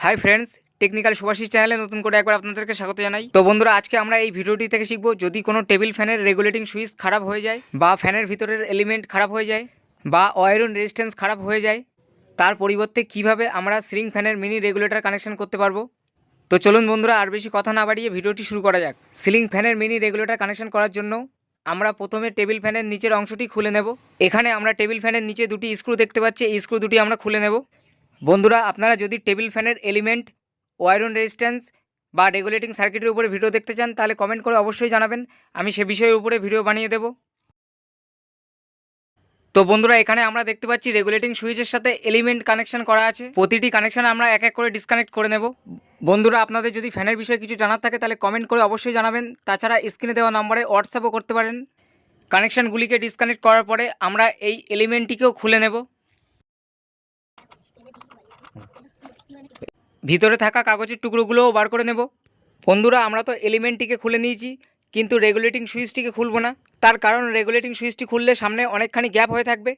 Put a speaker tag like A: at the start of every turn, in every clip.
A: Hi friends technical Subhashis चैनले नतून करे एकबार आपनादेरके स्वागत जानाई। तो बंधुरा आज के आमरा এই ভিডিওটি থেকে শিখব যদি কোনো টেবিল ফ্যানের রেগুলেটিং সুইচ খারাপ হয়ে যায় বা ফ্যানের ভিতরের এলিমেন্ট খারাপ হয়ে যায় বা ওয়্যারিং রেজিস্ট্যান্স খারাপ হয়ে যায় তার পরিবর্তে কিভাবে আমরা সিলিং ফ্যানের মিনি রেগুলেটর কানেকশন করতে পারবো। তো চলুন বন্ধুরা আর বেশি কথা না বাড়িয়ে ভিডিওটি শুরু করা যাক। সিলিং ফ্যানের মিনি রেগুলেটর কানেকশন করার জন্য আমরা প্রথমে টেবিল ফ্যানের নিচের অংশটি খুলে নেব। এখানে আমরা টেবিল ফ্যানের নিচে দুটি স্ক্রু দেখতে পাচ্ছি, এই স্ক্রু দুটি আমরা খুলে নেব। বন্ধুরা আপনারা যদি টেবিল ফ্যানের এলিমেন্ট ওয়্যারিং রেজিস্ট্যান্স বা রেগুলেটিং সার্কিটের উপরে ভিডিও দেখতে চান তাহলে কমেন্ট করে অবশ্যই জানাবেন, আমি সে বিষয়ের উপরে ভিডিও বানিয়ে দেব। তো বন্ধুরা এখানে আমরা দেখতে পাচ্ছি রেগুলেটিং সুইচের সাথে এলিমেন্ট কানেকশন করা আছে। প্রতিটি কানেকশন আমরা এক এক করে ডিসকানেক্ট করে নেব। বন্ধুরা আপনাদের যদি ফ্যানের বিষয়ে কিছু জানার থাকে তাহলে কমেন্ট করে অবশ্যই জানাবেন, তাছাড়া স্ক্রিনে দেওয়া নম্বরে হোয়াটসঅ্যাপও করতে পারেন। কানেকশনগুলিকে ডিসকানেক্ট করার পরে আমরা এই এলিমেন্টটিকেও খুলে নেব। ভিতরে থাকা কাগজের টুকরোগুলোও বার করে নেব। বন্ধুরা আমরা তো এলিমেন্টটিকে খুলে নিয়েছি, কিন্তু রেগুলেটিং সুইচটিকে খুলব না। তার কারণ রেগুলেটিং সুইচটি খুললে সামনে অনেকখানি গ্যাপ হয়ে থাকবে।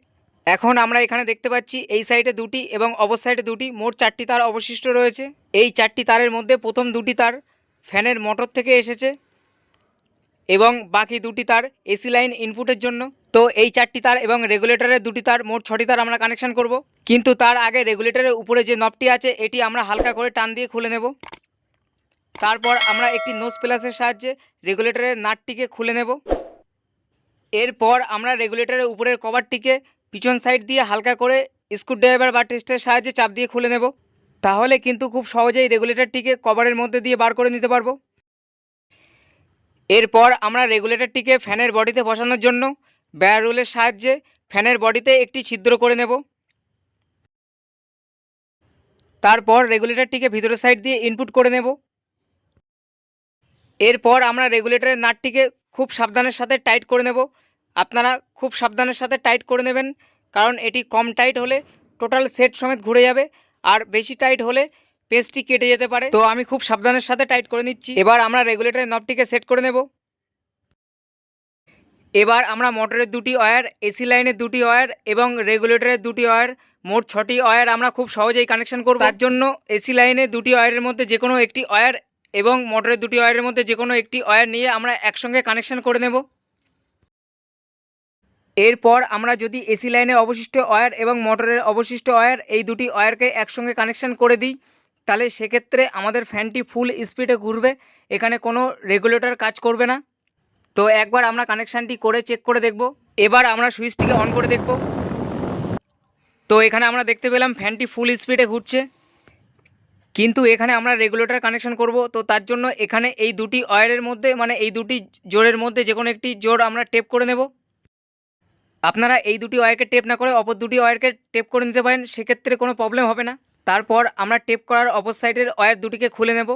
A: এখন আমরা এখানে দেখতে পাচ্ছি এই সাইডে দুটি এবং অপর সাইডে দুটি, মোট 4টি তার অবশিষ্ট রয়েছে। এই 4টি তারের মধ্যে প্রথম দুটি তার ফ্যানের মোটর থেকে এসেছে এবং বাকি দুটি তার এসি লাইন ইনপুটের জন্য। তো এই 4টি তার এবং রেগুলেটরের দুটি তার, মোট 6টি তার আমরা কানেকশন করব। কিন্তু তার আগে রেগুলেটরের উপরে যে নবটি আছে এটি আমরা হালকা করে টান দিয়ে খুলে নেব। তারপর আমরা একটি নোজ প্লাসের সাহায্যে রেগুলেটরের নাটটিকে খুলে নেব। এরপর আমরা রেগুলেটরের উপরের কভারটিকে পিছন সাইড দিয়ে হালকা করে স্ক্রুড্রাইভার বা টেস্টের সাহায্যে চাপ দিয়ে খুলে নেব। তাহলে কিন্তু খুব সহজেই রেগুলেটরটিকে কভারের মধ্যে দিয়ে বার করে নিতে পারবো। এরপর আমরা রেগুলেটরটিকে ফ্যানের বডিতে বসানোর জন্য বেয়ার রুলের সাহায্যে ফ্যানের বডিতে একটি ছিদ্র করে নেব। তারপর রেগুলেটরটিকে ভিতরের সাইড দিয়ে ইনপুট করে নেব। এরপর আমরা রেগুলেটরের নাটটিকে খুব সাবধানের সাথে টাইট করে নেব। আপনারা খুব সাবধানের সাথে টাইট করে নেবেন, কারণ এটি কম টাইট হলে টোটাল সেট সমেত ঘুরে যাবে, আর বেশি টাইট হলে পেস্টটি কেটে যেতে পারে। তো আমি খুব সাবধানের সাথে টাইট করে নিচ্ছি। এবার আমরা রেগুলেটরের নবটিকে সেট করে নেব। এবার আমরা মোটরের দুটি ওয়্যার, এসি লাইনের দুটি ওয়্যার এবং রেগুলেটরের দুটি ওয়্যার, মোট 6টি ওয়্যার আমরা খুব সহজেই কানেকশন করব। তার জন্য এসি লাইনের দুটি ওয়্যারের মধ্যে যে কোনো একটি ওয়্যার এবং মোটরের দুটি ওয়্যারের মধ্যে যে কোনো একটি ওয়্যার নিয়ে আমরা একসঙ্গে কানেকশন করে নেব। এরপর আমরা যদি এসি লাইনের অবশিষ্ট ওয়্যার এবং মোটরের অবশিষ্ট ওয়্যার এই দুটি ওয়্যারকে একসঙ্গে কানেকশন করে দিই, তাহলে সেক্ষেত্রে আমাদের ফ্যানটি ফুল স্পিডে ঘুরবে, এখানে কোনো রেগুলেটর কাজ করবে না। তো একবার আমরা কানেকশানটি করে চেক করে দেখব। এবার আমরা সুইচটিকে অন করে দেখব। তো এখানে আমরা দেখতে পেলাম ফ্যানটি ফুল স্পিডে ঘুরছে, কিন্তু এখানে আমরা রেগুলেটর কানেকশন করব। তো তার জন্য এখানে এই দুটি ওয়্যারের মধ্যে, মানে এই দুটি জোড়ের মধ্যে যে কোনো একটি জোড় আমরা টেপ করে নেব। আপনারা এই দুটি ওয়্যারকে টেপ না করে অপর দুটি ওয়্যারকে টেপ করে নিতে পারেন, সেক্ষেত্রে কোনো প্রবলেম হবে না। তারপর আমরা টেপ করার অপর সাইডের ওয়্যার দুটিকে খুলে নেব।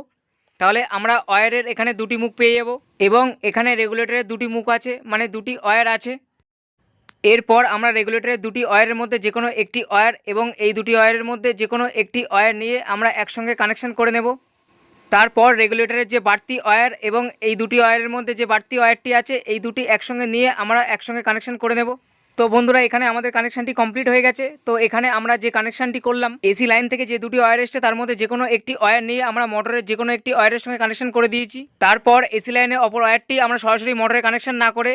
A: তাহলে আমরা ওয়্যারের এখানে দুটি মুখ পেয়ে যাব এবং এখানে রেগুলেটরের দুটি মুখ আছে, মানে দুটি ওয়্যার আছে। এরপর আমরা রেগুলেটরের দুটি ওয়্যারের মধ্যে যে কোনো একটি ওয়্যার এবং এই দুটি ওয়্যারের মধ্যে যে কোনো একটি ওয়্যার নিয়ে আমরা একসঙ্গে কানেকশন করে নেব। তারপর রেগুলেটরের যে বাড়তি ওয়্যার এবং এই দুটি ওয়্যারের মধ্যে যে বাড়তি ওয়্যারটি আছে এই দুটি একসঙ্গে নিয়ে আমরা একসঙ্গে কানেকশন করে নেব। তো বন্ধুরা এখানে আমাদের কানেকশানটি কমপ্লিট হয়ে গেছে। তো এখানে আমরা যে কানেকশানটি করলাম, এসি লাইন থেকে যে দুটি ওয়্যার এসছে তার মধ্যে যে কোনো একটি ওয়্যার নিয়ে আমরা মোটরের যে কোনো একটি ওয়্যারের সঙ্গে কানেকশন করে দিয়েছি। তারপর এসি লাইনের অপর ওয়্যারটি আমরা সরাসরি মোটরে কানেকশন না করে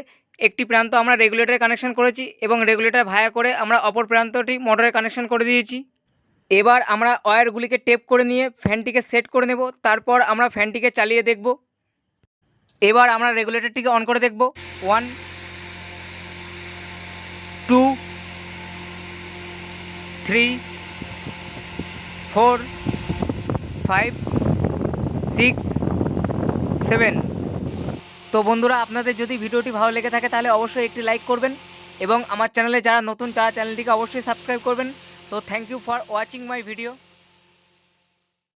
A: একটি প্রান্ত আমরা রেগুলেটরে কানেকশন করেছি এবং রেগুলেটর ভায়া করে আমরা অপর প্রান্তটি মোটরে কানেকশন করে দিয়েছি। এবার আমরা ওয়্যারগুলিকে টেপ করে নিয়ে ফ্যানটিকে সেট করে নেব। তারপর আমরা ফ্যানটিকে চালিয়ে দেখব। এবার আমরা রেগুলেটরটিকে অন করে দেখব। 1 2 3 4 5 6 7। তো বন্ধুরা আপনাদের যদি ভিডিওটি ভালো লেগে থাকে তাহলে অবশ্যই একটি লাইক করবেন এবং আমার চ্যানেলে যারা নতুন তারা চ্যানেলটিকে অবশ্যই সাবস্ক্রাইব করবেন। তো thank you for watching my video.